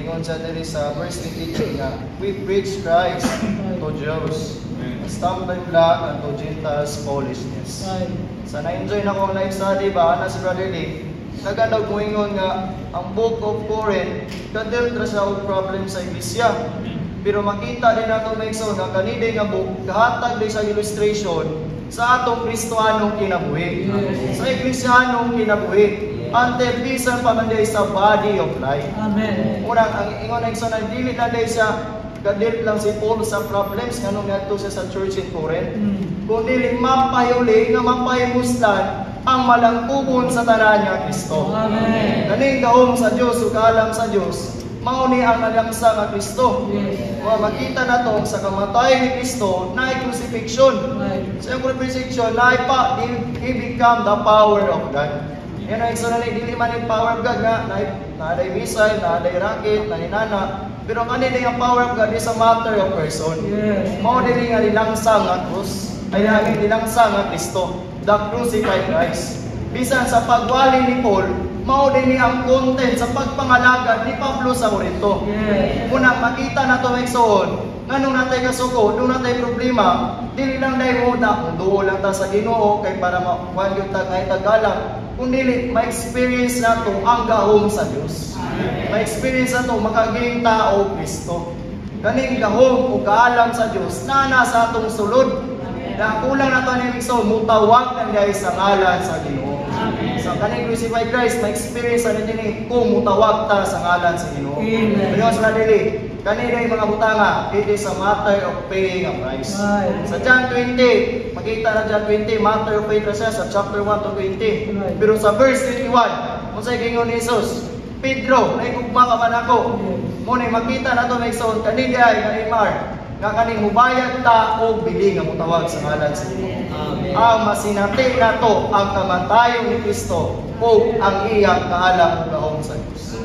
ingon siya diri sa verse 23 nga, we preach Christ to Jews, stumbling block, and to Gentiles foolishness. Sa na-enjoy na kong life study ba, ana si Brother Lee, nagadaw mo ingon nga, ang Book of Corinth, kadil tra siya og problem sa iglesia. Pero makita din nato may so nga kanide nga book, kahatag din sa illustration sa atong Kristohanong kinabuhi. Sa Iglesianong kinabuhi. Until bisan pa man sa body of life. Amen. Murang ang ingon na so na dili na day siya kadil lang si Paul sa problems nganong ngadto siya sa church in Corinth. Kundi mapayuli nga mapahimuslan ang malangkugon sa tanan nga Kristo. Amen. Kaning gahom sa Dios ug kaalam sa Dios, mao ni ang nalangsa nga Kristo. Makita nato sa kamatay ni Kristo na crucifixion. Sa crucifixion na he become the power of God. Yan ang exonally, dili man yung power of God nga, naaday missile, naaday rocket, naninana. Pero kanina yung power of God is a matter of person. Mao dili nga nilangsa nga krus, ay nilangsa nga Kristo, the crucified Christ. Bisan sa pagwali ni Paul, mao din ang content sa pagpangalagad ni Pablo sa Corinto. Unang makita na ito eksoon, nga nung natay kasuko, nung natay problema, dili lang dahil muda, duo lang ta sa Ginoo kay para makuha yung kahit tagalang, kundi ma-experience na ito ang gahom sa Diyos. Ma-experience na ito, makaging tao Kristo. Kaning gahom o kaalam sa Diyos, na nasa atong sulod. Na kulang na ito ni eksoon, mutawag ng guys sa ngalan sa Ginoo. So, kaning crucified Christ, ma-experience na din kung mutawag ta sa ngalan sa Ginoo. Pero sa dili, kanina yung mga butanga, it is a matter of paying a price. Sa John 20, makita na John 20, matter of pay na siya sa chapter 1 to 20. Pero sa verse 21, kung sa'yo gingon ni Jesus, Pedro, naikugma ka man ako. Muna makita na ito may son, kanina ay kanimar, nga kaning mubayad ta o bili nga mutawag sa ngalan sa Ginoo. Ang masinati na to ang kamatayon ni Kristo o ang iyang kaalam ug gahom sa Dios.